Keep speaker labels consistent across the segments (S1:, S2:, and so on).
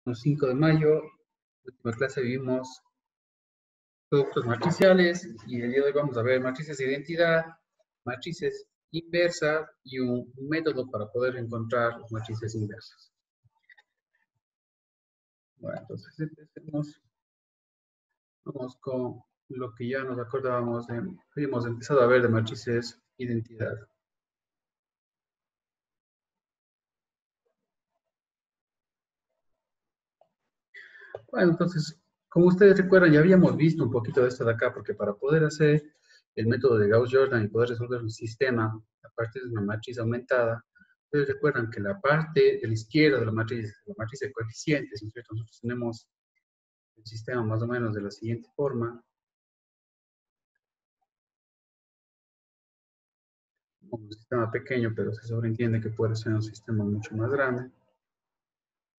S1: El 5 de mayo, en la última clase vimos productos matriciales y el día de hoy vamos a ver matrices de identidad, matrices inversas y un método para poder encontrar las matrices inversas. Bueno, entonces empecemos. Vamos con lo que ya nos acordábamos de, habíamos empezado a ver de matrices identidad. Bueno, entonces, como ustedes recuerdan, ya habíamos visto un poquito de esto de acá, porque para poder hacer el método de Gauss-Jordan y poder resolver un sistema a partir de una matriz aumentada, ustedes recuerdan que la parte de la izquierda de la matriz de coeficientes, ¿no es cierto? Nosotros tenemos el sistema más o menos de la siguiente forma. Un sistema pequeño, pero se sobreentiende que puede ser un sistema mucho más grande.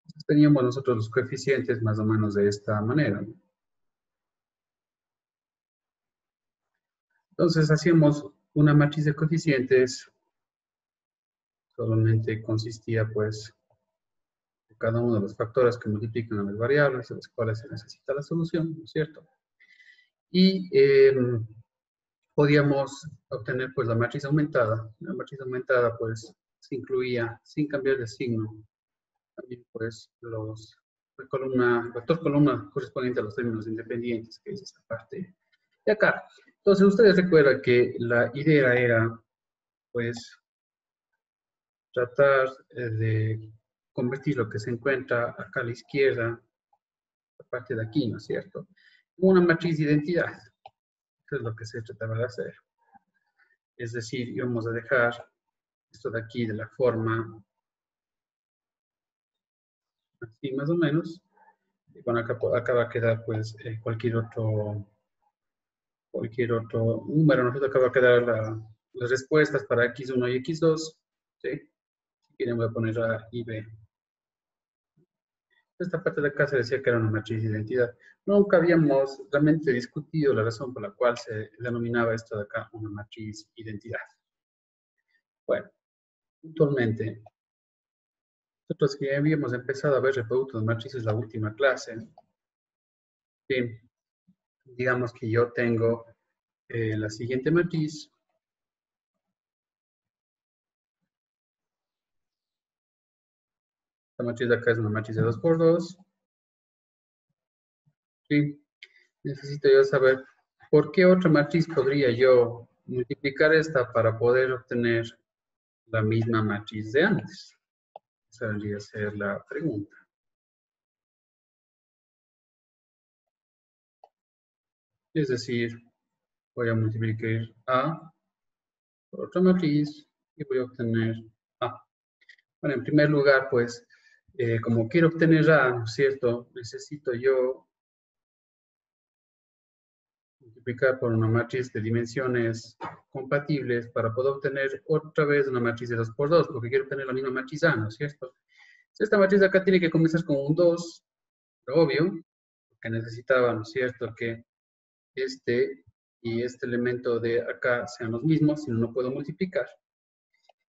S1: Entonces, teníamos nosotros los coeficientes más o menos de esta manera, ¿no? Entonces hacíamos una matriz de coeficientes, solamente consistía pues de cada uno de los factores que multiplican a las variables de las cuales se necesita la solución, ¿no es cierto? Y podíamos obtener pues la matriz aumentada. La matriz aumentada pues se incluía, sin cambiar de signo, también pues la vector columna correspondiente a los términos independientes, que es esta parte de acá. Entonces ustedes recuerdan que la idea era pues tratar de convertir lo que se encuentra acá a la izquierda, la parte de aquí, ¿no es cierto?, en una matriz de identidad. Eso es lo que se trataba de hacer. Es decir, íbamos a dejar esto de aquí de la forma así más o menos. Y bueno, acá va a quedar pues cualquier otro número. Nosotros acá va a quedar las respuestas para x1 y x2. ¿Sí? Si quieren voy a poner A y B. Esta parte de acá se decía que era una matriz de identidad. Nunca habíamos realmente discutido la razón por la cual se denominaba esto de acá una matriz identidad. Bueno, puntualmente, nosotros que habíamos empezado a ver el producto de matrices la última clase, ¿sí? Digamos que yo tengo la siguiente matriz. La matriz de acá es una matriz de 2 por 2. ¿Sí? Necesito yo saber por qué otra matriz podría yo multiplicar esta para poder obtener la misma matriz de antes. Esa debería ser la pregunta. Es decir, voy a multiplicar A por otra matriz y voy a obtener A. Bueno, en primer lugar, pues, como quiero obtener A, ¿no es cierto?, necesito yo multiplicar por una matriz de dimensiones compatibles para poder obtener otra vez una matriz de 2 por 2, porque quiero obtener la misma matriz A, ¿no es cierto? Esta matriz de acá tiene que comenzar con un 2, obvio, porque necesitaba, ¿no es cierto?, que este y este elemento de acá sean los mismos, si no, no puedo multiplicar.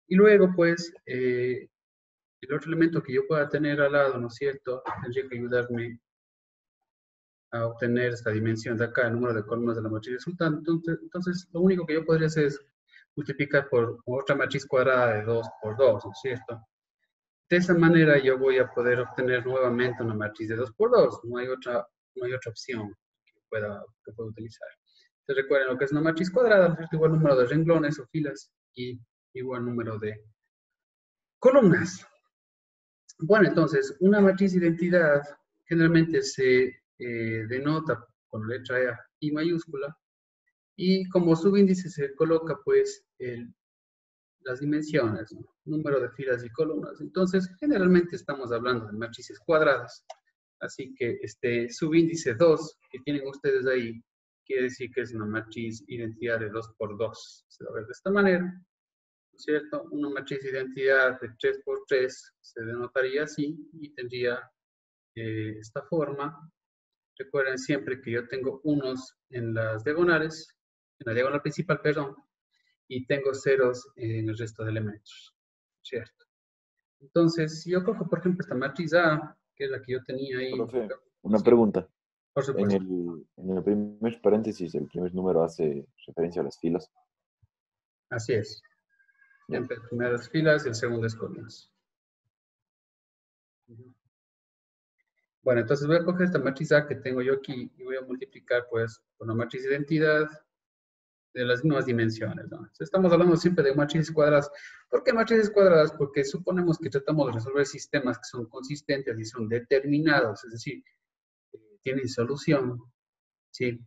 S1: Y luego, pues, el otro elemento que yo pueda tener al lado, ¿no es cierto?, tendría que ayudarme a obtener esta dimensión de acá, el número de columnas de la matriz resultante. Entonces, lo único que yo podría hacer es multiplicar por otra matriz cuadrada de 2 por 2, ¿no es cierto? De esa manera yo voy a poder obtener nuevamente una matriz de 2 por 2. No hay otra opción que pueda utilizar. Entonces recuerden lo que es una matriz cuadrada, es igual número de renglones o filas y igual número de columnas. Bueno, entonces, una matriz de identidad generalmente se denota con letra I mayúscula y como subíndice se coloca pues las dimensiones, ¿no?, número de filas y columnas. Entonces, generalmente estamos hablando de matrices cuadradas. Así que este subíndice 2 que tienen ustedes ahí quiere decir que es una matriz identidad de 2 por 2. Se va a ver de esta manera, ¿no es cierto? Una matriz de identidad de 3 por 3 se denotaría así y tendría esta forma. Recuerden siempre que yo tengo unos en las diagonales, en la diagonal principal, perdón, y tengo ceros en el resto de elementos, ¿cierto? Entonces, si yo cojo, por ejemplo, esta matriz A, que es la que yo tenía ahí.
S2: Profe, una
S1: Sí,
S2: pregunta.
S1: por supuesto.
S2: En el primer paréntesis, el primer número hace referencia a las filas.
S1: Así es.
S2: Ya.
S1: Siempre primeras filas y el segundo es columnas. Bueno, entonces voy a coger esta matriz A que tengo yo aquí y voy a multiplicar pues por una matriz de identidad de las mismas dimensiones, ¿no? Entonces, estamos hablando siempre de matrices cuadradas. ¿Por qué matrices cuadradas? Porque suponemos que tratamos de resolver sistemas que son consistentes y son determinados, es decir, tienen solución, ¿sí?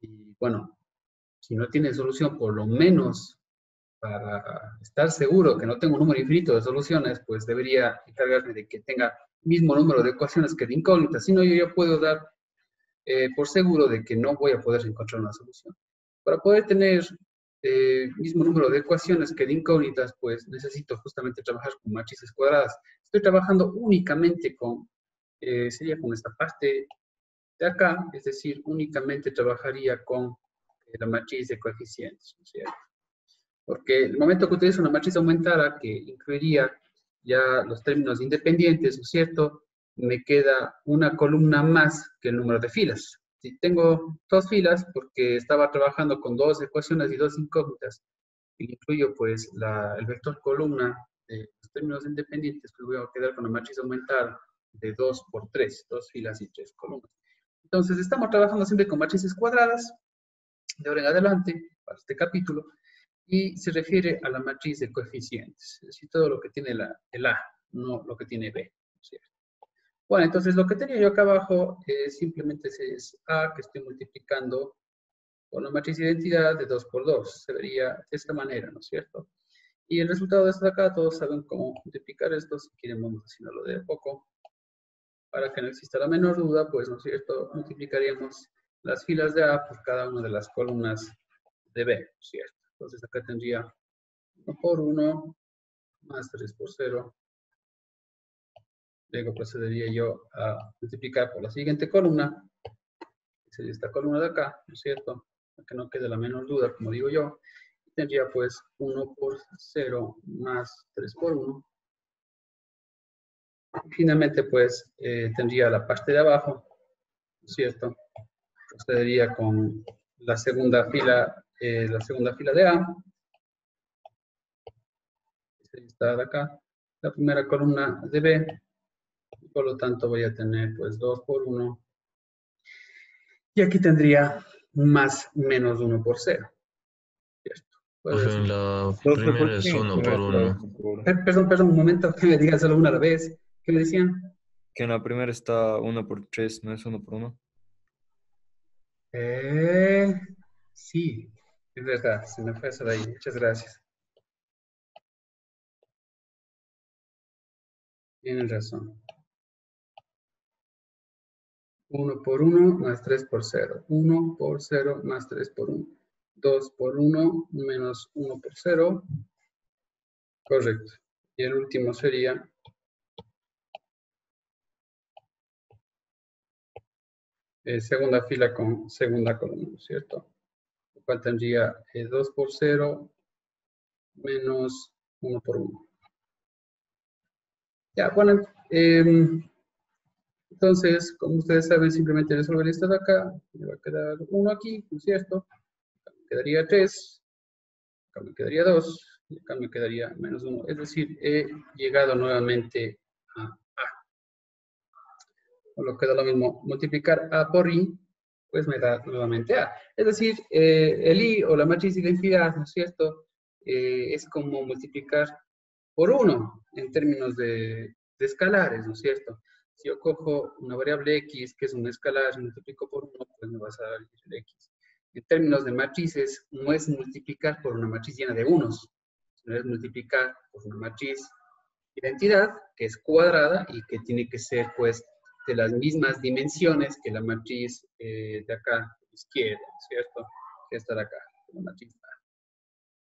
S1: Y bueno, si no tienen solución, por lo menos para estar seguro que no tengo un número infinito de soluciones, pues debería encargarme de que tenga mismo número de ecuaciones que de incógnitas. Si no, yo ya puedo dar por seguro de que no voy a poder encontrar una solución. Para poder tener mismo número de ecuaciones que de incógnitas, pues necesito justamente trabajar con matrices cuadradas. Estoy trabajando únicamente con, sería con esta parte de acá, es decir, únicamente trabajaría con la matriz de coeficientes, ¿no es cierto? Porque el momento que utilizo una matriz aumentada que incluiría ya los términos independientes, ¿no es cierto? Me queda una columna más que el número de filas. Si tengo dos filas, porque estaba trabajando con dos ecuaciones y dos incógnitas, y incluyo pues el vector columna de los términos independientes, pues voy a quedar con la matriz aumentada de 2 por 3, dos filas y tres columnas. Entonces, estamos trabajando siempre con matrices cuadradas, de ahora en adelante, para este capítulo, y se refiere a la matriz de coeficientes, es decir, todo lo que tiene el A, no lo que tiene B, ¿cierto? Bueno, entonces lo que tenía yo acá abajo simplemente es A, que estoy multiplicando con la matriz de identidad de 2 por 2, se vería de esta manera, ¿no es cierto? Y el resultado de esto de acá, todos saben cómo multiplicar esto, si quieren vamos haciéndolo de a poco. Para que no exista la menor duda, pues, ¿no es cierto? Multiplicaríamos las filas de A por cada una de las columnas de B, ¿no es cierto? Entonces acá tendría 1 por 1 más 3 por 0. Luego procedería yo a multiplicar por la siguiente columna, que sería esta columna de acá, ¿no es cierto? Para que no quede la menor duda, como digo yo. Tendría pues 1 por 0 más 3 por 1. Finalmente, pues, tendría la parte de abajo, ¿no es cierto? Procedería con la segunda fila de A, que sería esta de acá, la primera columna de B, y por lo tanto voy a tener pues 2 por 1, y aquí tendría más menos 1 por 0, ¿cierto?
S3: Profe,
S1: Puedes,
S3: en la
S2: Profe,
S3: primera
S2: ¿por
S3: es
S2: qué
S3: uno
S2: no
S3: por
S2: está
S3: uno.
S2: 1 por 1?
S1: perdón, un momento, que me digan solo una a la vez. ¿Qué me decían?
S4: Que en la primera está 1 por 3, ¿no es 1 por 1?
S1: Eh, sí, es verdad, se me fue eso de ahí. Muchas gracias. Tienen razón. 1 por 1 más 3 por 0. 1 por 0 más 3 por 1. 2 por 1 menos 1 por 0. Correcto. Y el último sería segunda fila con segunda columna, ¿cierto? Lo cual tendría 2 por 0 menos 1 por 1. Ya, bueno, entonces, como ustedes saben, simplemente resolver esto de acá. Me va a quedar 1 aquí, ¿no es cierto? Acá me quedaría 3. Acá me quedaría 2. Y acá me quedaría menos 1. Es decir, he llegado nuevamente a A. O lo queda lo mismo, multiplicar A por I, pues me da nuevamente A. Es decir, el I o la matriz de identidad, ¿no es cierto? Es como multiplicar por 1 en términos de escalares, ¿no es cierto? Si yo cojo una variable X, que es un escalar, y multiplico por 1, pues me vas a dar el X. En términos de matrices, no es multiplicar por una matriz llena de unos, sino es multiplicar por una matriz de identidad, que es cuadrada y que tiene que ser, pues, de las mismas dimensiones que la matriz de acá, a la izquierda, ¿cierto? Que está de acá, la matriz A.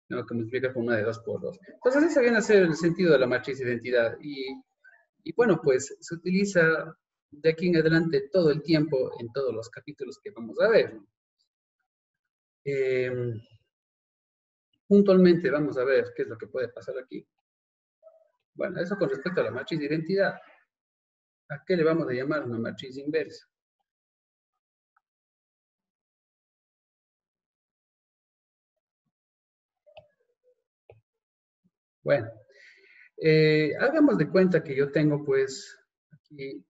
S1: ¿No? Que multiplica por una de 2 por 2. Entonces, ese viene a ser el sentido de la matriz de identidad. Y bueno, pues se utiliza de aquí en adelante todo el tiempo en todos los capítulos que vamos a ver. Puntualmente vamos a ver qué es lo que puede pasar aquí. Bueno, eso con respecto a la matriz de identidad. ¿A qué le vamos a llamar una matriz inversa? Bueno, hagamos de cuenta que yo tengo pues aquí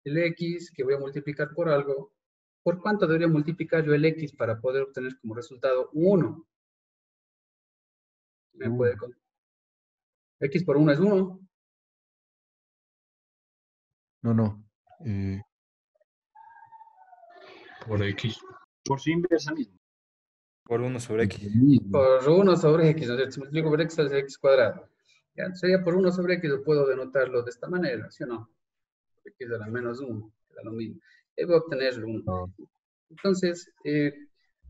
S1: el X que voy a multiplicar por algo. ¿Por cuánto debería multiplicar yo el X para poder obtener como resultado un 1? ¿Me puede X por 1 es 1.
S3: No.
S5: Por X. Por su inversa mismo.
S4: Por 1 sobre X.
S1: Por 1 sobre X, ¿no es cierto? Si multiplico por X es X cuadrado. Ya, sería por 1 sobre X, yo puedo denotarlo de esta manera, ¿sí o no? X era menos 1, era lo mismo. Voy a obtener el 1.
S3: No.
S1: Entonces,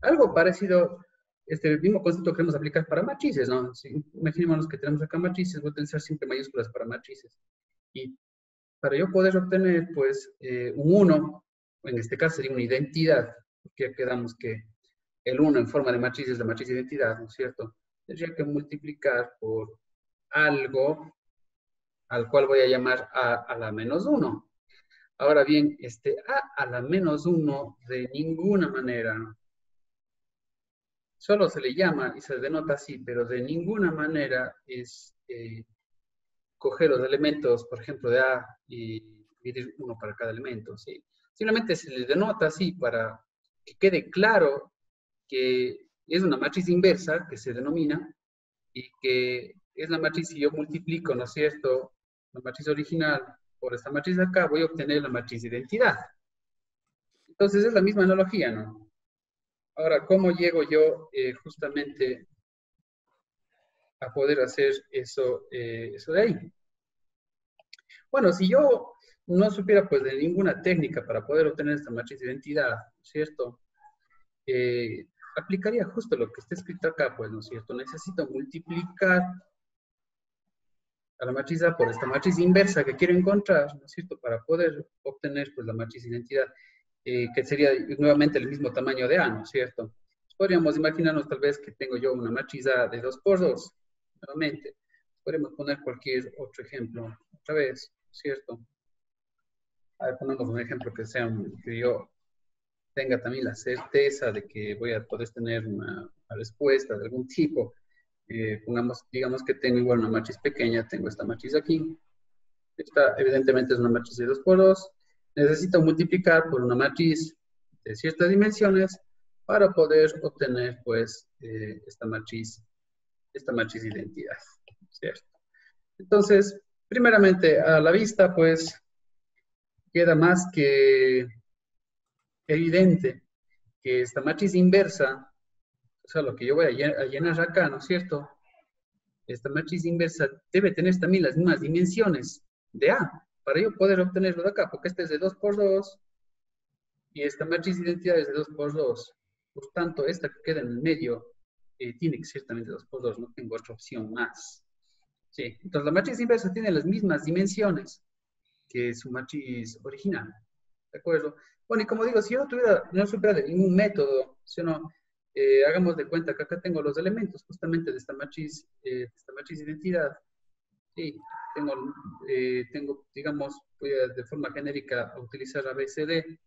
S1: algo parecido, este mismo concepto queremos aplicar para matrices, ¿no? Si, imaginémonos que tenemos acá matrices, voy a utilizar siempre mayúsculas para matrices. Y para yo poder obtener, pues, un 1, en este caso sería una identidad, porque quedamos que el 1 en forma de matriz es la matriz de identidad, ¿no es cierto? Tendría que multiplicar por algo al cual voy a llamar a la menos 1. Ahora bien, este a la menos 1 de ninguna manera, solo se le llama y se denota así, pero de ninguna manera es coger los elementos, por ejemplo, de A y dividir uno para cada elemento, ¿sí? Simplemente se le denota así para que quede claro que es una matriz inversa que se denomina y que es la matriz si yo multiplico, ¿no es cierto?, la matriz original por esta matriz de acá, voy a obtener la matriz de identidad. Entonces es la misma analogía, ¿no? Ahora, ¿cómo llego yo justamente a poder hacer eso de ahí? Bueno, si yo no supiera pues de ninguna técnica para poder obtener esta matriz de identidad, ¿no es cierto?, aplicaría justo lo que está escrito acá, pues, ¿no es cierto? Necesito multiplicar a la matriz A por esta matriz inversa que quiero encontrar, ¿no es cierto?, para poder obtener pues la matriz de identidad, que sería nuevamente el mismo tamaño de A, ¿no es cierto? Podríamos imaginarnos tal vez que tengo yo una matriz A de 2 por 2, nuevamente. Podríamos poner cualquier otro ejemplo, otra vez, ¿no es cierto? A ver, pongamos un ejemplo que yo tenga también la certeza de que voy a poder tener una respuesta de algún tipo. Digamos que tengo igual una matriz pequeña, tengo esta matriz aquí. Esta evidentemente es una matriz de 2 por 2. Necesito multiplicar por una matriz de ciertas dimensiones para poder obtener pues esta matriz de identidad, ¿cierto? Entonces, primeramente a la vista pues queda más que evidente que esta matriz inversa, o sea, lo que yo voy a llenar acá, ¿no es cierto?, esta matriz inversa debe tener también las mismas dimensiones de A, para yo poder obtenerlo de acá, porque este es de 2 por 2, y esta matriz de identidad es de 2 por 2. Por tanto, esta que queda en el medio tiene que ser también de 2 por 2, no tengo otra opción más. Sí, entonces la matriz inversa tiene las mismas dimensiones que su matriz original, ¿de acuerdo? Bueno, y como digo, si yo no supiera de ningún método, si no, hagamos de cuenta que acá tengo los elementos justamente de esta matriz de identidad. Sí, digamos, voy de forma genérica a utilizar ABCD.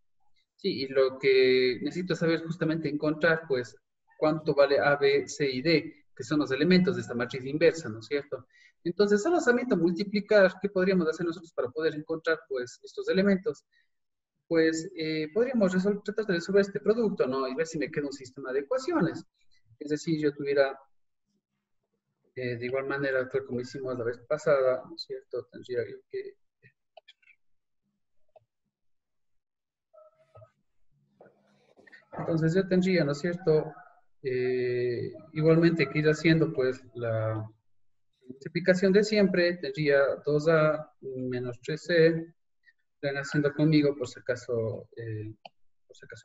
S1: Sí, y lo que necesito saber justamente encontrar, pues, cuánto vale A, B, C y D, que son los elementos de esta matriz inversa, ¿no es cierto? Entonces, solo sabiendo multiplicar, ¿qué podríamos hacer nosotros para poder encontrar, pues, estos elementos? Pues, podríamos tratar de resolver este producto, ¿no? Y ver si me queda un sistema de ecuaciones. Es decir, yo tuviera, de igual manera, tal como hicimos la vez pasada, ¿no es cierto? Tendría yo que... Entonces yo tendría, ¿no es cierto?, igualmente que ir haciendo pues la multiplicación de siempre, tendría 2A menos 3C, van haciendo conmigo por si acaso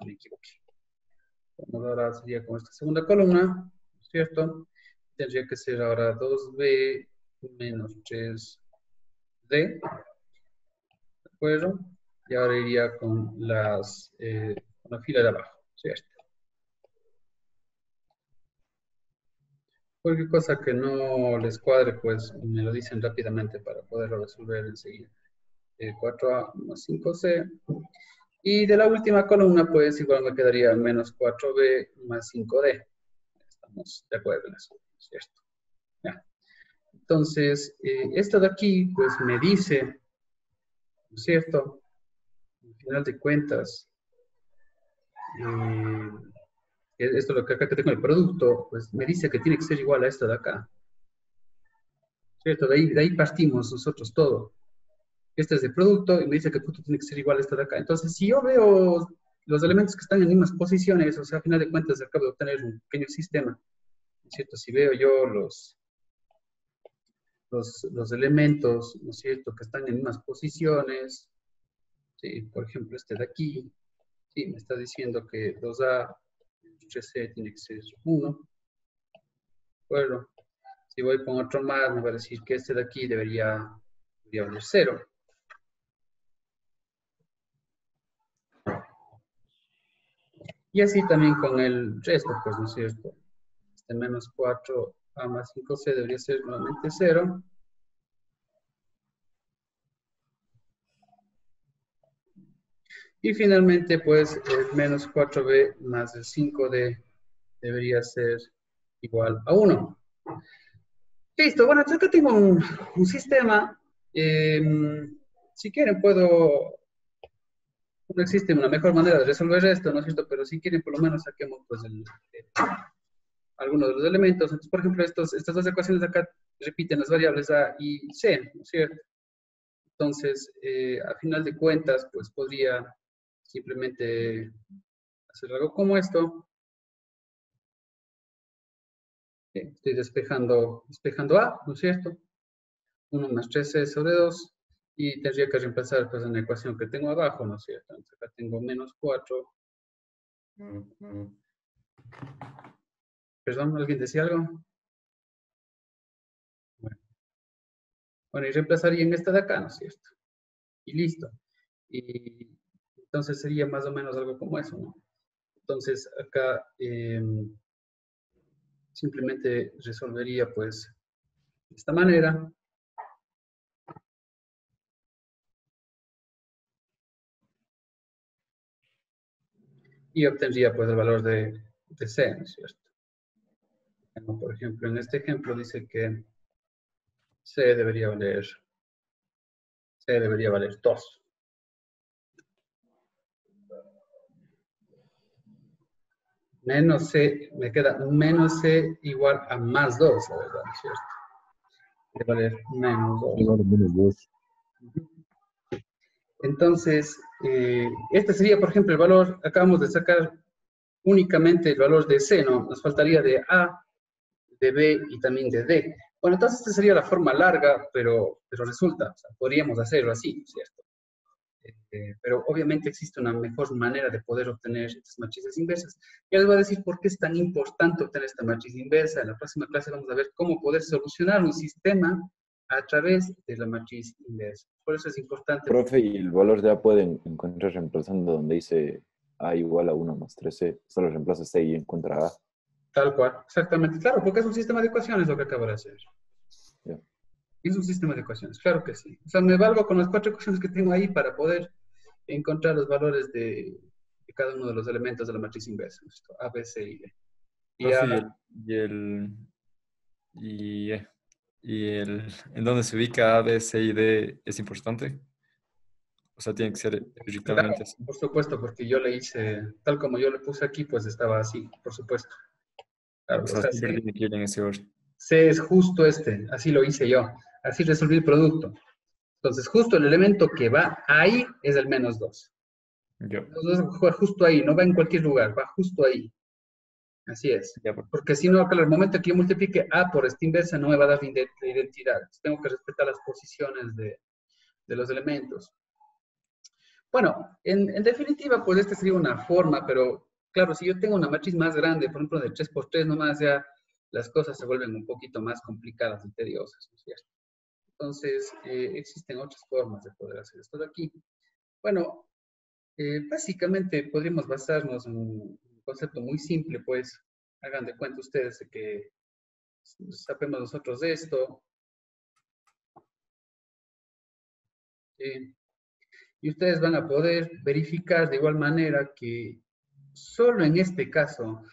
S1: me equivoqué. Vamos ahora sería con esta segunda columna, ¿no es cierto? Tendría que ser ahora 2B menos 3D, ¿de acuerdo? Y ahora iría con la fila de abajo, ¿cierto? Cualquier cosa que no les cuadre, pues me lo dicen rápidamente para poderlo resolver enseguida. 4A más 5C. Y de la última columna, pues igual me quedaría menos 4B más 5D. Estamos de acuerdo en eso, ¿cierto? Ya. Entonces, esto de aquí, pues me dice, ¿no es cierto? Al final de cuentas, esto lo que acá que tengo el producto, pues me dice que tiene que ser igual a esto de acá. ¿Cierto? De ahí partimos nosotros todo. Este es el producto y me dice que el producto tiene que ser igual a esto de acá. Entonces, si yo veo los elementos que están en mismas posiciones, o sea, a final de cuentas acabo de obtener un pequeño sistema, ¿no es cierto? Si veo yo los elementos, ¿no es cierto?, que están en mismas posiciones, ¿sí? Por ejemplo, este de aquí, ¿sí? Me está diciendo que 2A, 3C tiene que ser 1. Bueno, si voy con otro más, me va a decir que este de aquí debería valer 0. Y así también con el resto, pues, ¿no es cierto? Este menos 4A más 5C debería ser nuevamente 0. Y finalmente, pues, el menos 4B más el 5D debería ser igual a 1. Listo, bueno, acá tengo un sistema. Si quieren, no existe una mejor manera de resolver esto, ¿no es cierto? Pero si quieren, por lo menos saquemos pues, algunos de los elementos. Entonces, por ejemplo, estas dos ecuaciones de acá repiten las variables A y C, ¿no es cierto? Entonces, a final de cuentas, pues podría simplemente hacer algo como esto. Estoy despejando A, ¿no es cierto? 1 más 3C sobre 2. Y tendría que reemplazar pues en la ecuación que tengo abajo, ¿no es cierto? Entonces acá tengo menos 4. Perdón, ¿alguien decía algo? Bueno, y reemplazaría en esta de acá, ¿no es cierto? Y listo. Y entonces sería más o menos algo como eso, ¿no? Entonces acá simplemente resolvería pues de esta manera. Y obtendría pues el valor de C, ¿no es cierto? Bueno, por ejemplo, en este ejemplo dice que C debería valer 2. Menos C, me queda menos C igual a más 2, la verdad, ¿no es cierto? Debe valer menos 2.
S5: Igual a menos 2.
S1: Entonces, este sería, por ejemplo, el valor, acabamos de sacar únicamente el valor de C, ¿no? Nos faltaría de A, de B y también de D. Bueno, entonces esta sería la forma larga, pero resulta, o sea, podríamos hacerlo así, ¿cierto? Pero obviamente existe una mejor manera de poder obtener estas matrices inversas. Ya les voy a decir por qué es tan importante obtener esta matriz inversa. En la próxima clase vamos a ver cómo poder solucionar un sistema a través de la matriz inversa. Por eso es importante.
S2: Profe, y el valor de A pueden encontrar reemplazando donde dice A igual a 1 más 3C. Solo reemplaza C y encuentra A.
S1: Tal cual, exactamente. Claro, porque es un sistema de ecuaciones lo que acabo de hacer.
S2: Ya.
S1: Es un sistema de ecuaciones, claro que sí. O sea, me valgo con las 4 ecuaciones que tengo ahí para poder encontrar los valores de cada uno de los elementos de la matriz inversa. A, B, C y D. Y A,
S4: Profe, y, eh, en dónde se ubica A, B, C y D es importante. O sea, tiene que ser
S1: claro,
S4: literalmente así.
S1: por supuesto, porque yo le hice, tal como yo le puse aquí, pues estaba así, por supuesto. Claro,
S4: O
S1: o
S4: sea,
S1: sea,
S4: siempre tiene que ir en ese orden.
S1: C es justo este, así lo hice yo. Así resolví el producto. Entonces, justo el elemento que va ahí es el menos 2.
S4: Yo,
S1: Entonces, va justo ahí, no va en cualquier lugar, va justo ahí. Así es.
S4: ya, pues.
S1: Porque si no, al momento que yo multiplique A por esta inversa, no me va a dar identidad. Tengo que respetar las posiciones de los elementos. Bueno, en definitiva, pues esta sería una forma, pero claro, si yo tengo una matriz más grande, por ejemplo, de 3×3 nomás, ya las cosas se vuelven un poquito más complicadas y tediosas, ¿no es cierto? Entonces, existen otras formas de poder hacer esto de aquí. Bueno, básicamente podríamos basarnos en un concepto muy simple, pues, hagan de cuenta ustedes de que sabemos nosotros de esto. Y ustedes van a poder verificar de igual manera que solo en este caso,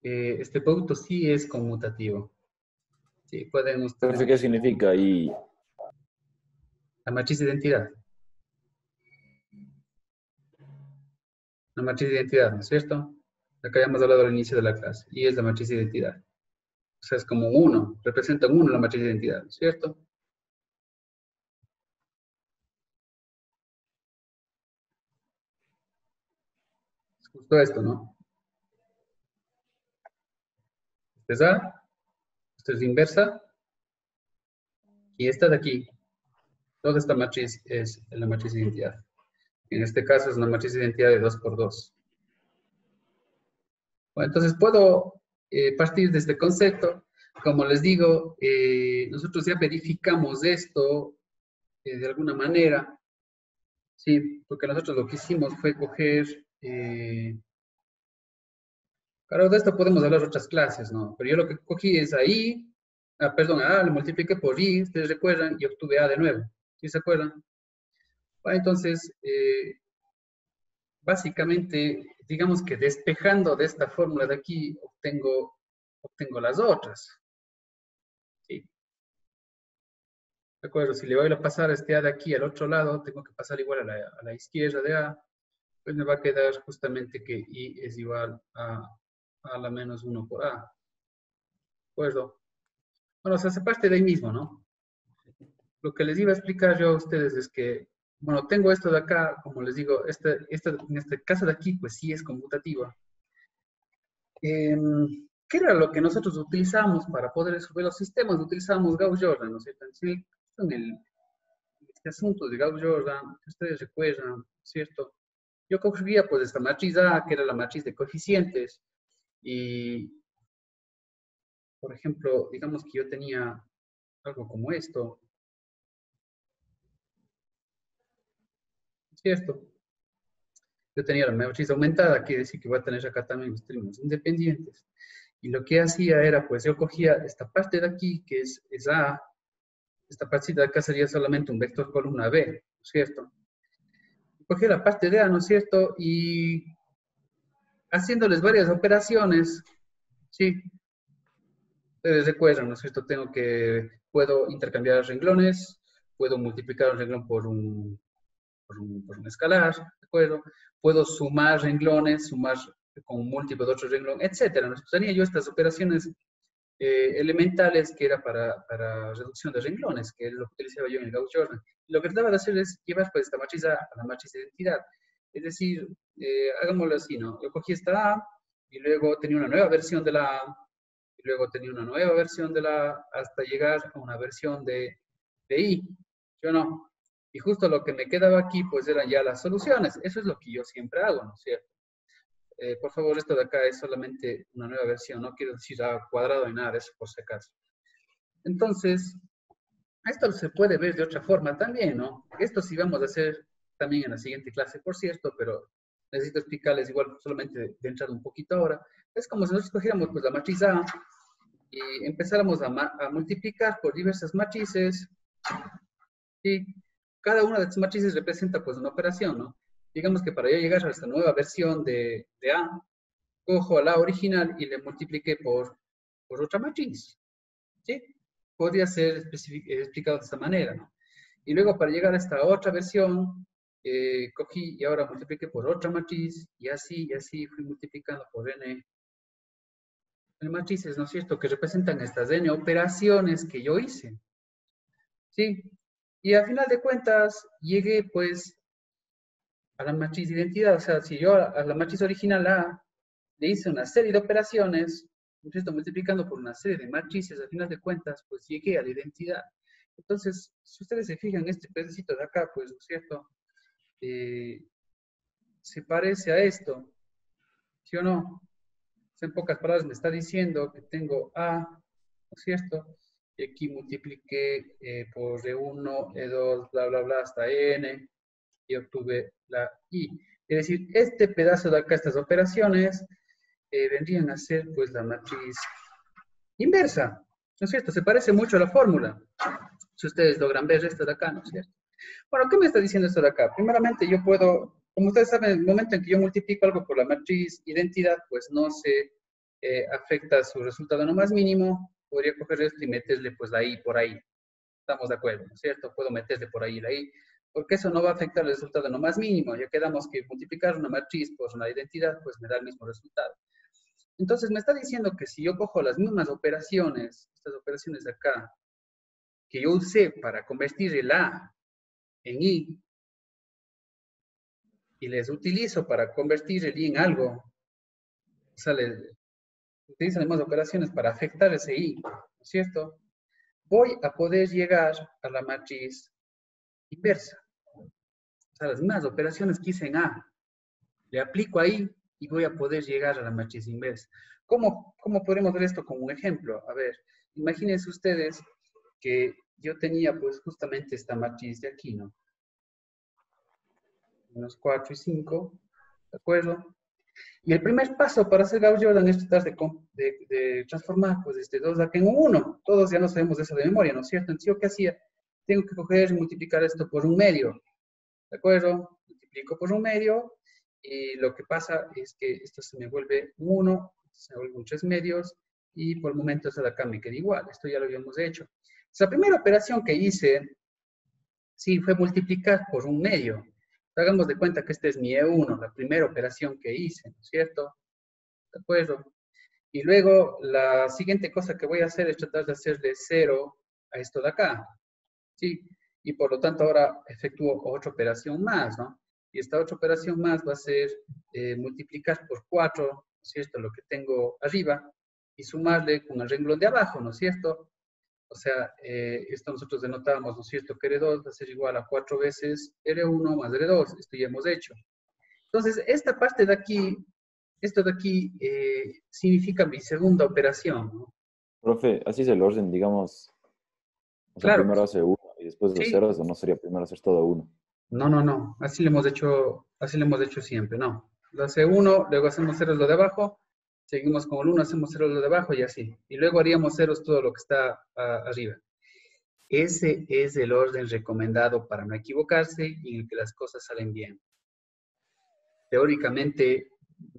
S1: este producto sí es conmutativo. Sí, pueden ustedes...
S2: Entonces, ¿qué significa ahí?
S1: La matriz de identidad. La matriz de identidad, ¿no es cierto? Acá ya hemos hablado al inicio de la clase. Y es la matriz de identidad. O sea, es como 1. Representa un 1 la matriz de identidad, ¿no es cierto? Es justo esto, ¿no? Este es A. Esto es inversa. Y esta de aquí. Toda esta matriz es la matriz de identidad. En este caso es una matriz de identidad de 2 por 2. Bueno, entonces puedo partir de este concepto. Como les digo, nosotros ya verificamos esto de alguna manera. Sí, porque nosotros lo que hicimos fue coger... claro, de esto podemos hablar otras clases, ¿no? Pero yo lo que cogí es ahí, perdón, A le multipliqué por I, ustedes recuerdan, y obtuve A de nuevo. ¿Sí se acuerdan? Bueno, entonces, básicamente, digamos que despejando de esta fórmula de aquí, obtengo las otras. ¿Sí? ¿De acuerdo? Si le voy a pasar este A de aquí al otro lado, tengo que pasar igual a la izquierda de A, pues me va a quedar justamente que I es igual a la menos 1 por A. ¿De acuerdo? Bueno, o sea, se parte de ahí mismo, ¿no? Lo que les iba a explicar yo a ustedes es que, bueno, tengo esto de acá, como les digo, en este caso de aquí, pues sí es conmutativa. ¿Qué era lo que nosotros utilizamos para poder resolver los sistemas? Utilizamos Gauss-Jordan, ¿no es cierto? En este asunto de Gauss-Jordan, que ustedes recuerdan, ¿cierto? Yo cogía pues esta matriz A, que era la matriz de coeficientes, y, por ejemplo, digamos que yo tenía algo como esto, ¿cierto? Yo tenía la matriz aumentada, quiere decir que voy a tener acá también los términos independientes. Y lo que hacía era, pues yo cogía esta parte de aquí, que es A, esta parte de acá sería solamente un vector columna B, ¿no es cierto? Cogía la parte de A, ¿no es cierto? Y haciéndoles varias operaciones, ¿sí? Ustedes recuerdan, ¿no es cierto? Puedo intercambiar renglones, puedo multiplicar un renglón por un escalar, ¿de acuerdo? Puedo sumar renglones, sumar con un múltiplo de otro renglón, etcétera. Nos tenía yo estas operaciones elementales que era para reducción de renglones, que es lo que utilizaba yo en el Gauss-Jordan. Lo que trataba de hacer es llevar pues esta matriz a la matriz de identidad. Es decir, hagámoslo así, ¿no? Yo cogí esta A y luego tenía una nueva versión de la A, y luego tenía una nueva versión de la A hasta llegar a una versión de I. ¿Sí o no? Y justo lo que me quedaba aquí, pues eran ya las soluciones. Eso es lo que yo siempre hago, ¿no es cierto? Por favor, esto de acá es solamente una nueva versión, no quiero decir A cuadrado ni nada de eso, por si acaso. Entonces, esto se puede ver de otra forma también, ¿no? Esto sí vamos a hacer también en la siguiente clase, por cierto, pero necesito explicarles igual solamente de entrada un poquito ahora. Es como si nosotros cogiéramos pues la matriz A y empezáramos a multiplicar por diversas matrices, y cada una de estas matrices representa pues una operación, ¿no? Digamos que para yo llegar a esta nueva versión de A, cojo a la original y le multipliqué por otra matriz, ¿sí? Podría ser explicado de esta manera, ¿no? Y luego para llegar a esta otra versión, cogí y ahora multipliqué por otra matriz, y así fui multiplicando por n matrices, ¿no es cierto?, que representan estas n operaciones que yo hice, ¿sí? Y al final de cuentas, llegué pues a la matriz de identidad. O sea, si yo a la matriz original A le hice una serie de operaciones, ¿no es cierto?, multiplicando por una serie de matrices, al final de cuentas, pues llegué a la identidad. Entonces, si ustedes se fijan, este pedacito de acá, pues, ¿no es cierto?, se parece a esto, ¿sí o no? O sea, en pocas palabras me está diciendo que tengo A, ¿no es cierto?, y aquí multipliqué por E1, E2, bla, bla, bla, hasta N, y obtuve la I. Es decir, este pedazo de acá, estas operaciones, vendrían a ser pues la matriz inversa, ¿no es cierto? Se parece mucho a la fórmula. Si ustedes logran ver esto de acá, ¿no es cierto? Bueno, ¿qué me está diciendo esto de acá? Primeramente, yo puedo, como ustedes saben, en el momento en que yo multiplico algo por la matriz identidad, pues no se afecta su resultado no más mínimo. Podría coger esto y meterle pues la i por ahí. Estamos de acuerdo, ¿no es cierto? Puedo meterle por ahí la i, porque eso no va a afectar el resultado no más mínimo. Ya quedamos que multiplicar una matriz por una identidad, pues me da el mismo resultado. Entonces me está diciendo que si yo cojo las mismas operaciones, estas operaciones de acá, que yo usé para convertir el a en i, y les utilizo para convertir el i en algo, o sea, utilizo las mismas operaciones para afectar ese i, ¿no es cierto? Voy a poder llegar a la matriz inversa. O sea, las mismas operaciones que hice en a, le aplico ahí y voy a poder llegar a la matriz inversa. ¿Cómo podemos ver esto como un ejemplo? A ver, imagínense ustedes que yo tenía pues justamente esta matriz de aquí, ¿no? Unos 4 y 5, ¿de acuerdo? Y el primer paso para hacer Gauss-Jordan es tratar de transformar pues este 2 acá en un 1. Todos ya no sabemos de eso de memoria, ¿no es cierto? Entonces, ¿yo qué hacía? Tengo que coger y multiplicar esto por un medio, ¿de acuerdo? Multiplico por un medio y lo que pasa es que esto se me vuelve un 1, se me vuelve un 3 medios y por el momento eso de acá me queda igual. Esto ya lo habíamos hecho. Entonces, la primera operación que hice, sí, fue multiplicar por un medio. Hagamos de cuenta que este es mi E1, la primera operación que hice, ¿no es cierto? ¿De acuerdo? Y luego la siguiente cosa que voy a hacer es tratar de hacerle 0 a esto de acá, ¿sí? Y por lo tanto ahora efectúo otra operación más, ¿no? Y esta otra operación más va a ser multiplicar por 4, ¿no es cierto? Lo que tengo arriba y sumarle con el renglón de abajo, ¿no es cierto? O sea, esto nosotros denotábamos, ¿no es cierto? Que R2 va a ser igual a 4 veces R1 más R2. Esto ya hemos hecho. Entonces, esta parte de aquí, esto de aquí, significa mi segunda operación, ¿no?
S2: Profe, así es el orden, digamos. O sea,
S1: Claro,
S2: primero hace uno y después los
S1: sí.
S2: ceros, o no sería primero hacer todo uno.
S1: No, no, no. Así lo hemos hecho siempre, no. Lo hace uno, luego hacemos ceros lo de abajo, seguimos con el 1, hacemos ceros lo de abajo y así. Y luego haríamos ceros todo lo que está arriba. Ese es el orden recomendado para no equivocarse y en el que las cosas salen bien. Teóricamente,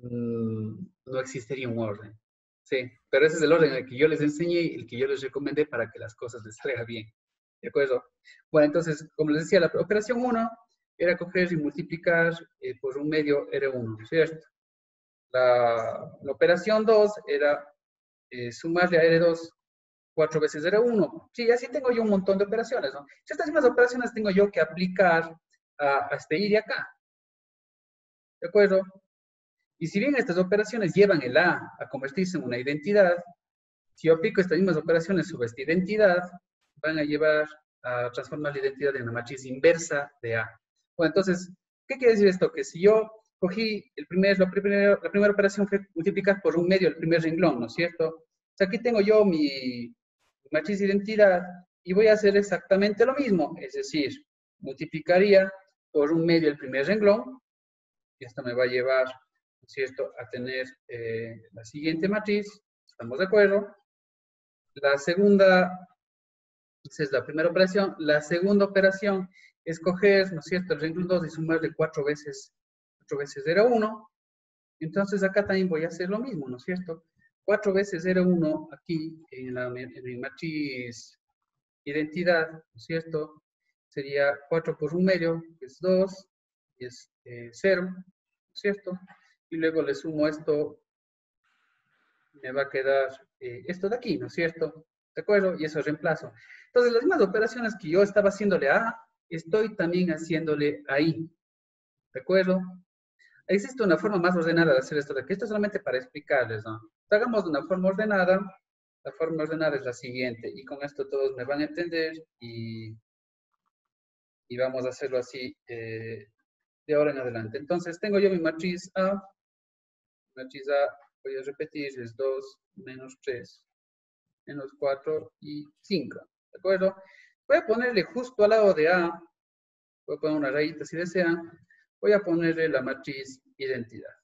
S1: no existiría un orden. Sí, pero ese es el orden en el que yo les enseñé y el que yo les recomendé para que las cosas les salgan bien. ¿De acuerdo? Bueno, entonces, como les decía, la operación 1 era coger y multiplicar por un medio R1, ¿cierto? La operación 2 era sumarle a R2 4 veces R1. Sí, así tengo yo un montón de operaciones, ¿no? Si estas mismas operaciones tengo yo que aplicar a este I de acá. ¿De acuerdo? Y si bien estas operaciones llevan el a convertirse en una identidad, si yo aplico estas mismas operaciones sobre esta identidad, van a llevar a transformar la identidad en una matriz inversa de A. Bueno, entonces, ¿qué quiere decir esto? Que si yo cogí la primera operación fue multiplicar por un medio el primer renglón, ¿no es cierto? O sea, aquí tengo yo mi matriz de identidad y voy a hacer exactamente lo mismo, es decir, multiplicaría por un medio el primer renglón, y esto me va a llevar, ¿no es cierto?, a tener la siguiente matriz, ¿estamos de acuerdo? La segunda, esa es la primera operación. La segunda operación es coger, ¿no es cierto?, el renglón 2 y sumarle 4 veces 0,1. Entonces acá también voy a hacer lo mismo, ¿no es cierto? 4 veces 0,1 aquí en mi matriz identidad, ¿no es cierto? Sería 4 por un medio, que es 2, y es 0, ¿no es cierto? Y luego le sumo esto, me va a quedar esto de aquí, ¿no es cierto? ¿De acuerdo? Y eso reemplazo. Entonces, las mismas operaciones que yo estaba haciéndole a, estoy también haciéndole a i. ¿De acuerdo? Existe una forma más ordenada de hacer esto de aquí. Esto es solamente para explicarles, ¿no? Hagamos de una forma ordenada. La forma ordenada es la siguiente. Y con esto todos me van a entender. Y vamos a hacerlo así de ahora en adelante. Entonces, tengo yo mi matriz A. Matriz A, voy a repetir, es 2 menos 3. Menos 4 y 5, ¿de acuerdo? Voy a ponerle justo al lado de A, voy a poner una rayita si desean, voy a ponerle la matriz identidad.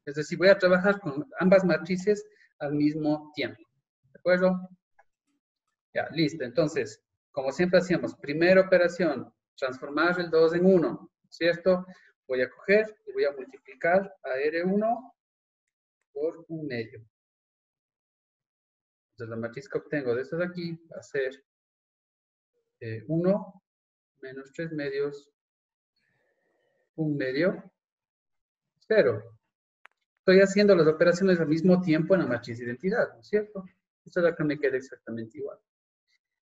S1: Es decir, voy a trabajar con ambas matrices al mismo tiempo, ¿de acuerdo? Ya, listo. Entonces, como siempre hacíamos, primera operación, transformar el 2 en 1, ¿cierto? Voy a coger y voy a multiplicar a R1 por 1 medio. Entonces la matriz que obtengo de esto de aquí va a ser 1 menos 3 medios, 1 medio, 0. Estoy haciendo las operaciones al mismo tiempo en la matriz de identidad, ¿no es cierto? Esta es la que me queda exactamente igual.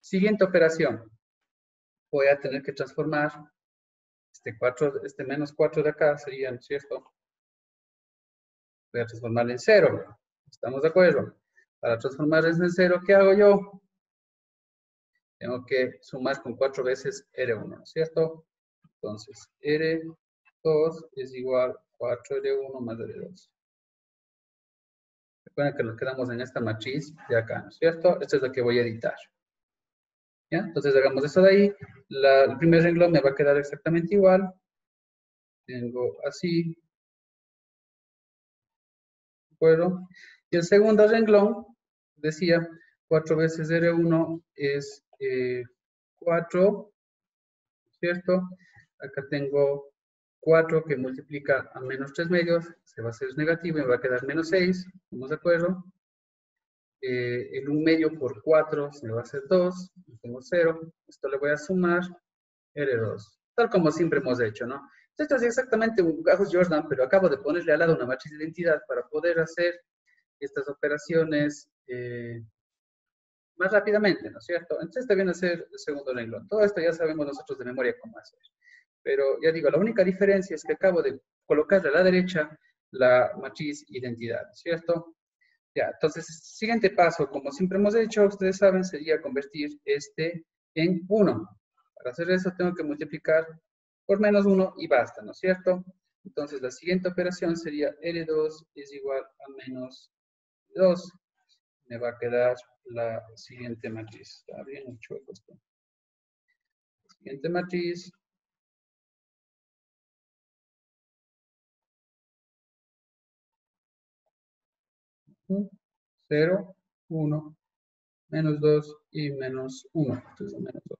S1: Siguiente operación. Voy a tener que transformar este menos 4 de acá, sería, ¿no es cierto? Voy a transformarlo en 0. ¿Estamos de acuerdo? Para transformar en 0, ¿qué hago yo? Tengo que sumar con 4 veces R1, ¿no es cierto? Entonces, R2 es igual a 4R1 más R2. Recuerden que nos quedamos en esta matriz de acá, ¿no es cierto? Esta es la que voy a editar. ¿Ya? Entonces, hagamos eso de ahí. El primer renglón me va a quedar exactamente igual. Tengo así. ¿De acuerdo? Y el segundo renglón, decía, 4 veces R1 es 4, ¿cierto? Acá tengo 4 que multiplica a menos 3 medios, se va a hacer negativo y me va a quedar menos 6, ¿estamos de acuerdo? El 1 medio por 4 se me va a hacer 2, tengo 0, esto le voy a sumar R2, tal como siempre hemos hecho, ¿no? Esto es exactamente un Gauss-Jordan, pero acabo de ponerle al lado una matriz de identidad para poder hacer estas operaciones más rápidamente, ¿no es cierto? Entonces este viene a ser el segundo renglón. Todo esto ya sabemos nosotros de memoria cómo hacer. Pero ya digo, la única diferencia es que acabo de colocarle a la derecha la matriz identidad, ¿cierto? Ya, entonces, siguiente paso, como siempre hemos hecho, ustedes saben, sería convertir este en 1. Para hacer eso tengo que multiplicar por menos 1 y basta, ¿no es cierto? Entonces, la siguiente operación sería L2 es igual a menos 2. Me va a quedar la siguiente matriz. Está bien chueco esto. Siguiente matriz. Uh, 0, 1, menos 2 y menos 1. Entonces, menos 2.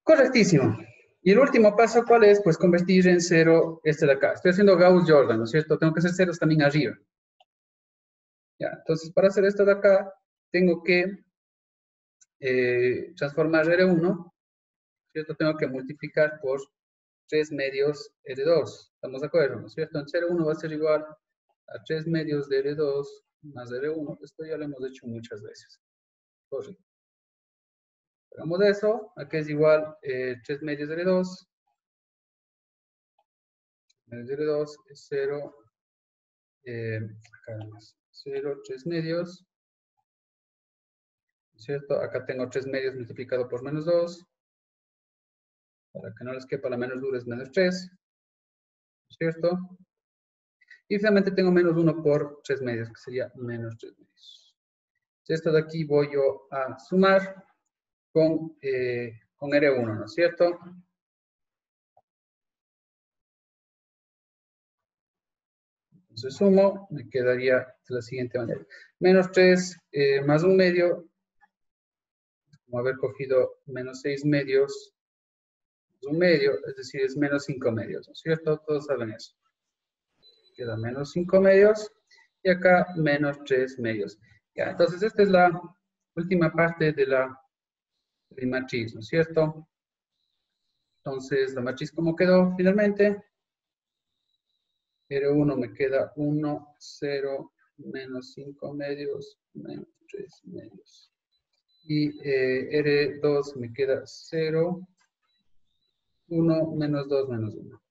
S1: Correctísimo. Y el último paso, ¿cuál es? Pues convertir en 0 este de acá. Estoy haciendo Gauss-Jordan, ¿no es cierto? Tengo que hacer ceros también arriba. Ya, entonces, para hacer esto de acá, tengo que transformar R1, ¿cierto? Tengo que multiplicar por 3 medios R2. ¿Estamos de acuerdo? ¿No es cierto? En R1 va a ser igual a 3 medios de R2 más R1. Esto ya lo hemos hecho muchas veces. Correcto. Hagamos eso. Aquí es igual 3 medios de R2. Medios de R2 es 0. Acá además. 0, 3 medios. ¿Cierto? Acá tengo 3 medios multiplicado por menos 2. Para que no les quepa, la menos dura es menos 3. ¿Cierto? Y finalmente tengo menos 1 por 3 medios, que sería menos 3 medios. Esto de aquí voy yo a sumar con R1, ¿no es cierto? Entonces sumo, me quedaría de la siguiente manera. Menos 3 más 1 medio, como haber cogido menos 6 medios, 1 medio, es decir, es menos 5 medios, ¿no es cierto? Todos saben eso. Queda menos 5 medios y acá menos 3 medios. Ya, entonces esta es la última parte de la matriz, ¿no es cierto? Entonces, la matriz, ¿cómo quedó finalmente? R1 me queda 1, 0, menos 5 medios, menos 3 medios. Y R2 me queda 0, 1, menos 2, menos 1.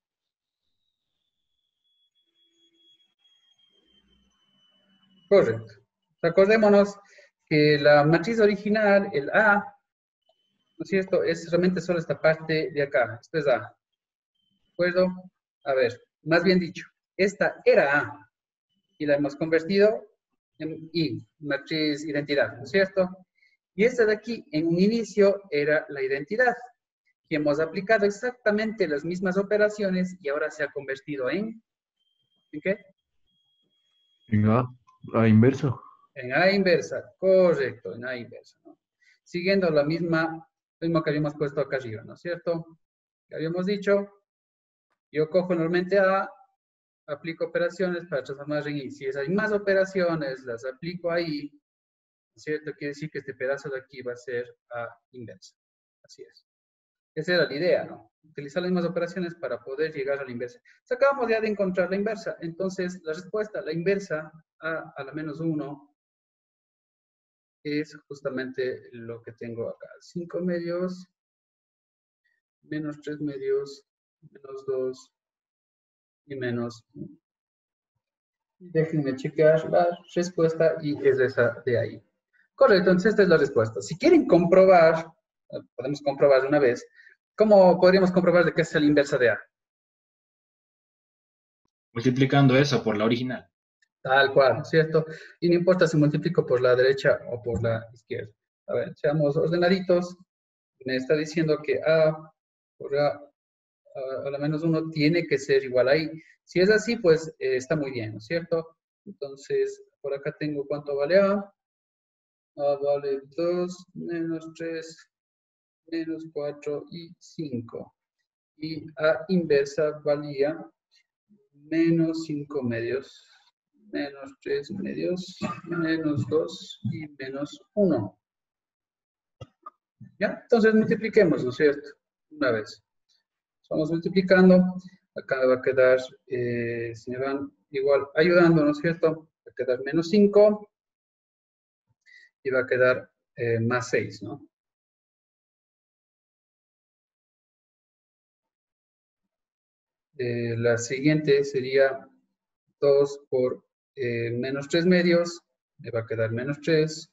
S1: Correcto. Recordémonos que la matriz original, el A, ¿no es cierto? Es realmente solo esta parte de acá. Esto es A. ¿De acuerdo? A ver, más bien dicho, esta era A y la hemos convertido en I, matriz identidad, ¿no es cierto? Y esta de aquí, en un inicio, era la identidad, que hemos aplicado exactamente las mismas operaciones y ahora se ha convertido ¿en qué?
S5: En A inverso.
S1: En A inversa, correcto, en A inversa, ¿no? Siguiendo la misma Lo mismo que habíamos puesto acá arriba, ¿no es cierto? Que habíamos dicho, yo cojo normalmente A, aplico operaciones para transformar en Y. Si hay más operaciones, las aplico ahí, ¿no es cierto? Quiere decir que este pedazo de aquí va a ser A inversa. Así es. Esa era la idea, ¿no? Utilizar las mismas operaciones para poder llegar a la inversa. Entonces, acabamos ya de encontrar la inversa. Entonces, la respuesta, la inversa a la menos 1, es justamente lo que tengo acá. 5 medios, menos 3 medios, menos 2 y menos 1. Déjenme chequear la respuesta y es esa de ahí. Correcto, entonces esta es la respuesta. Si quieren comprobar, podemos comprobar de una vez, ¿cómo podríamos comprobar de qué es la inversa de A?
S5: Multiplicando eso por la original.
S1: Tal cual, ¿cierto? Y no importa si multiplico por la derecha o por la izquierda. A ver, seamos ordenaditos. Me está diciendo que A por a la menos 1 tiene que ser igual ahí. Si es así, pues está muy bien, ¿no es cierto? Entonces, por acá tengo cuánto vale A. A vale 2, menos 3, menos 4 y 5. Y A inversa valía menos 5 medios, menos 3 medios, menos 2 y menos 1. ¿Ya? Entonces multipliquemos, ¿no es cierto? Una vez. Vamos multiplicando. Acá me va a quedar, si me van igual ayudando, ¿no es cierto? Va a quedar menos 5 y va a quedar más 6, ¿no? La siguiente sería 2 por menos 3 medios, me va a quedar menos 3.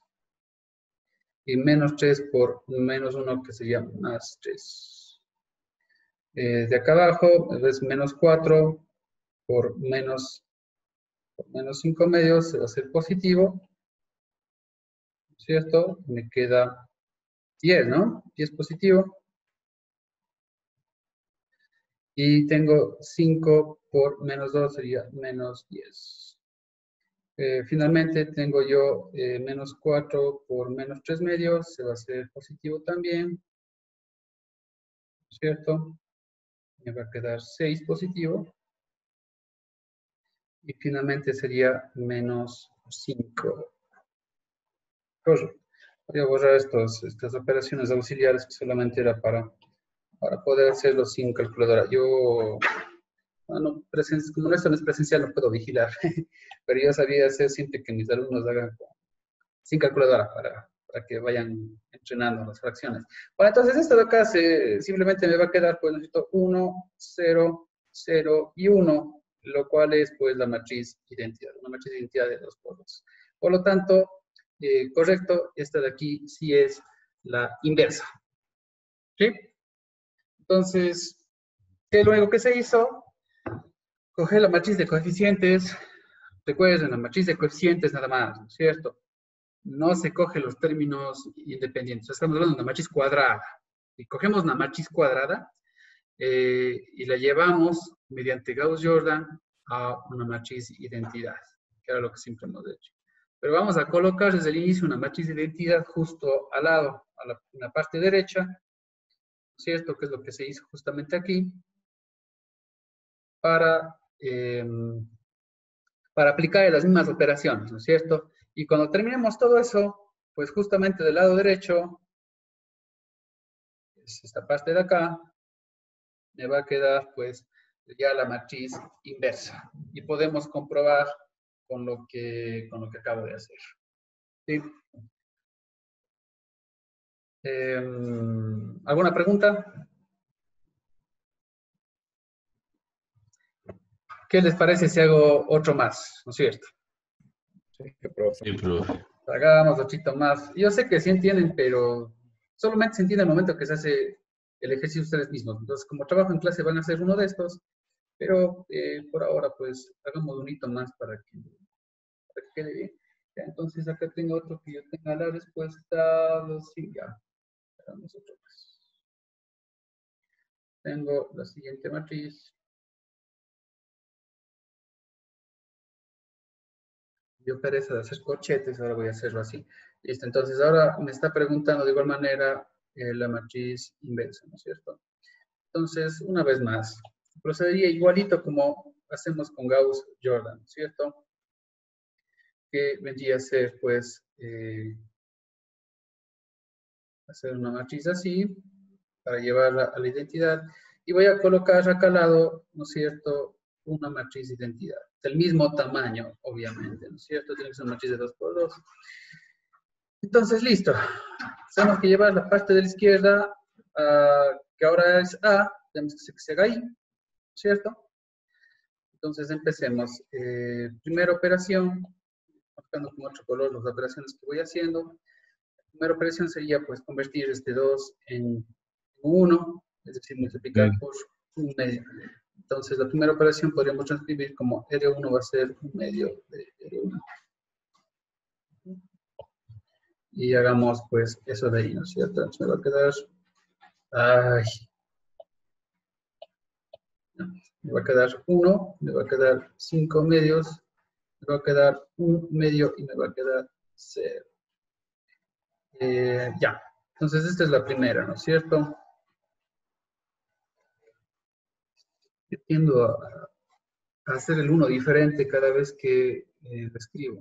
S1: Y menos 3 por menos 1, que sería más 3. De acá abajo es menos 4 por menos 5 medios, se va a hacer positivo, ¿cierto? Me queda 10, ¿no? 10 positivo. Y tengo 5 por menos 2, sería menos 10. Finalmente tengo yo menos 4 por menos 3 medios, se va a hacer positivo también, ¿cierto? Me va a quedar 6 positivo. Y finalmente sería menos 5. Correcto. Voy a borrar estas operaciones auxiliares que solamente era para poder hacerlo sin calculadora. Yo, como esto no es presencial, no puedo vigilar, pero yo sabía hacer siempre que mis alumnos hagan sin calculadora para que vayan entrenando las fracciones. Bueno, entonces esto de acá simplemente me va a quedar, pues necesito 1, 0, 0 y 1, lo cual es pues la matriz identidad, una matriz de identidad de dos polos. Por lo tanto, correcto, esta de aquí sí es la inversa. ¿Sí? Entonces, ¿qué es lo único que se hizo? Coger la matriz de coeficientes. Recuerden, la matriz de coeficientes nada más, ¿no es cierto? No se coge los términos independientes. Estamos hablando de una matriz cuadrada. Y cogemos una matriz cuadrada y la llevamos mediante Gauss-Jordan a una matriz identidad, que era lo que siempre hemos hecho. Pero vamos a colocar desde el inicio una matriz de identidad justo al lado, en la parte derecha, ¿cierto? Que es lo que se hizo justamente aquí, para aplicar las mismas operaciones, ¿no es cierto? Y cuando terminemos todo eso, pues justamente del lado derecho, es esta parte de acá, me va a quedar pues ya la matriz inversa. Y podemos comprobar con lo que acabo de hacer. ¿Sí? ¿Alguna pregunta? ¿Qué les parece si hago otro más? ¿No es cierto?
S2: Sí, profe.
S5: Sí, profe.
S1: Hagamos otro más. Yo sé que sí entienden, pero solamente se entiende al momento que se hace el ejercicio ustedes mismos. Entonces, como trabajo en clase, van a hacer uno de estos, pero por ahora, pues, hagamos un hito más para que quede bien. Ya, entonces, acá tengo otro que yo tenga la respuesta. Sí, ya. Hagamos otro más. Tengo la siguiente matriz. Yo pereza de hacer corchetes, ahora voy a hacerlo así. Listo, entonces ahora me está preguntando de igual manera la matriz inversa, ¿no es cierto? Entonces, una vez más, procedería igualito como hacemos con Gauss-Jordan, ¿no es cierto? Que vendría a ser, pues, hacer una matriz así, para llevarla a la identidad, y voy a colocar acá al lado, ¿no es cierto?, una matriz de identidad, del mismo tamaño, obviamente, ¿no es cierto? Tiene que ser una matriz de 2 por 2. Entonces, listo. Tenemos que llevar la parte de la izquierda, que ahora es A, tenemos que se haga I, ¿cierto? Entonces, empecemos. Primera operación, marcando con otro color las operaciones que voy haciendo. La primera operación sería, pues, convertir este 2 en 1, es decir, multiplicar por 1 medio. Entonces, la primera operación podríamos transcribir como R1 va a ser 1 medio de R1. Y hagamos, pues, eso de ahí, ¿no es cierto? Entonces, me va a quedar... Ay. No, me va a quedar 1, me va a quedar 5 medios, me va a quedar 1 medio y me va a quedar 0. Ya. Entonces, esta es la primera, ¿no es cierto? Yo tiendo a hacer el 1 diferente cada vez que lo escribo.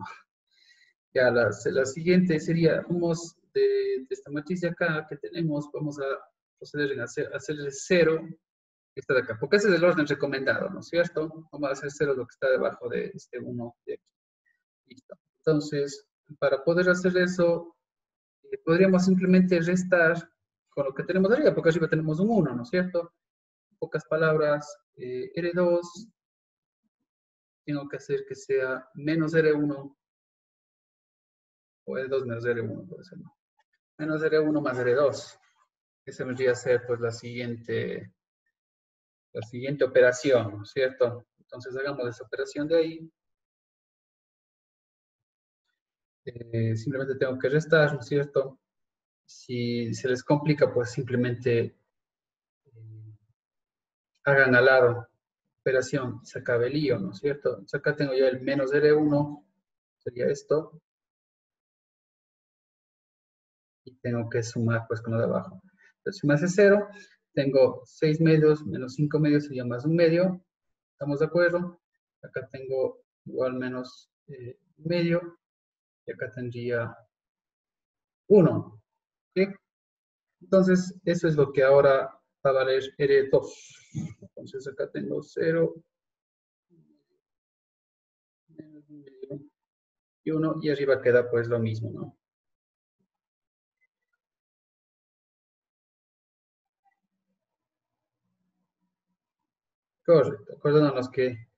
S1: Ya, la siguiente sería, vamos de esta matriz de acá que tenemos, vamos a proceder a hacer el 0, que está de acá, porque ese es el orden recomendado, ¿no es cierto? Vamos a hacer 0 lo que está debajo de este 1 de aquí. Listo. Entonces, para poder hacer eso, podríamos simplemente restar con lo que tenemos arriba, porque arriba tenemos un 1, ¿no es cierto? En pocas palabras, R2, tengo que hacer que sea menos R1, o R2 menos R1, por eso no. Menos R1 más R2. Esa vendría a ser, pues, la siguiente operación, ¿no es cierto? Entonces, hagamos esa operación de ahí. Simplemente tengo que restar, ¿no es cierto? Si se les complica, pues simplemente hagan al lado operación, se acaba el lío, ¿no es cierto? Entonces acá tengo yo el menos R1, sería esto. Y tengo que sumar, pues, con lo de abajo. Entonces, si me hace 0, tengo 6 medios menos 5 medios sería más 1 medio. ¿Estamos de acuerdo? Acá tengo igual menos medio. Y acá tendría 1. ¿Sí? Entonces, eso es lo que ahora va a valer R2. Entonces, acá tengo 0, menos 1 medio y 1, y arriba queda pues lo mismo, ¿no? Correcto, acordándonos que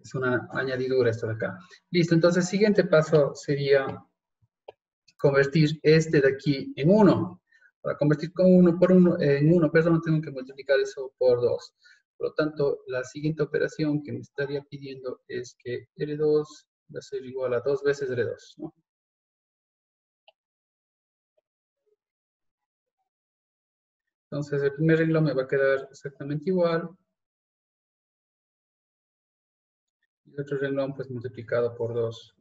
S1: es una añadidura esto de acá. Listo, entonces, siguiente paso sería convertir este de aquí en 1. Para convertir con 1 por 1, en 1, perdón, tengo que multiplicar eso por 2. Por lo tanto, la siguiente operación que me estaría pidiendo es que R2 va a ser igual a 2 veces R2, ¿no? Entonces, el primer renglón me va a quedar exactamente igual. Y el otro renglón, pues, multiplicado por 2.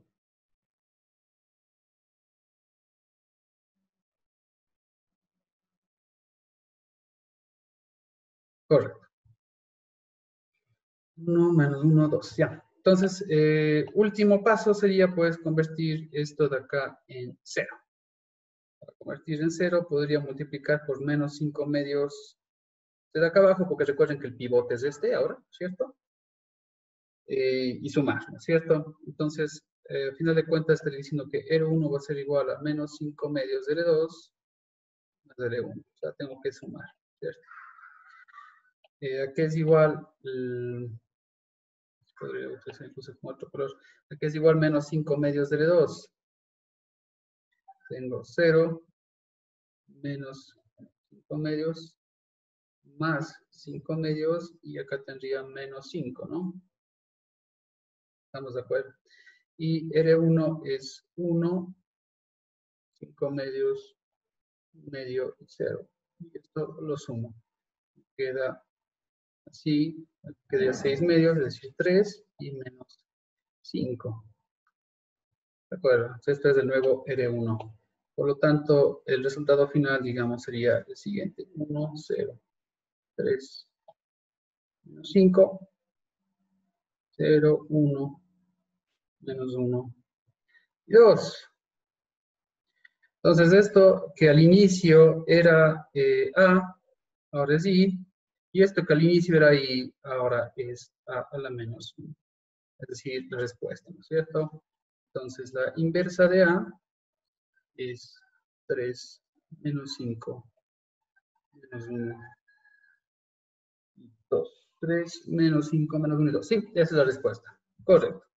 S1: Correcto. 1 menos 1, 2, ya. Entonces, último paso sería, pues, convertir esto de acá en 0. Para convertir en 0, podría multiplicar por menos 5 medios de acá abajo, porque recuerden que el pivote es este ahora, ¿cierto? Y sumar, ¿no es cierto? Entonces, al final de cuentas, estaría diciendo que R1 va a ser igual a menos 5 medios de R2 más de R1. O sea, tengo que sumar, ¿cierto? Aquí es igual, podría utilizar incluso con otro color, aquí es igual menos 5 medios de R2. Tengo 0 menos 5 medios más 5 medios y acá tendría menos 5, ¿no? ¿Estamos de acuerdo? Y R1 es 1, 5 medios, medio y 0. Y esto lo sumo. Queda así, queda 6 medios, es decir, 3 y menos 5. ¿De acuerdo? Entonces, esto es de nuevo R1. Por lo tanto, el resultado final, digamos, sería el siguiente. 1, 0, 3, 5, 0, 1, menos 1, y 2. Entonces, esto que al inicio era A, ahora es I, y esto que al inicio era I, ahora es A a la menos 1. Es decir, la respuesta, ¿no es cierto? Entonces, la inversa de A es 3 menos 5 menos 1 y 2. 3 menos 5 menos 1 y 2. Sí, esa es la respuesta. Correcto.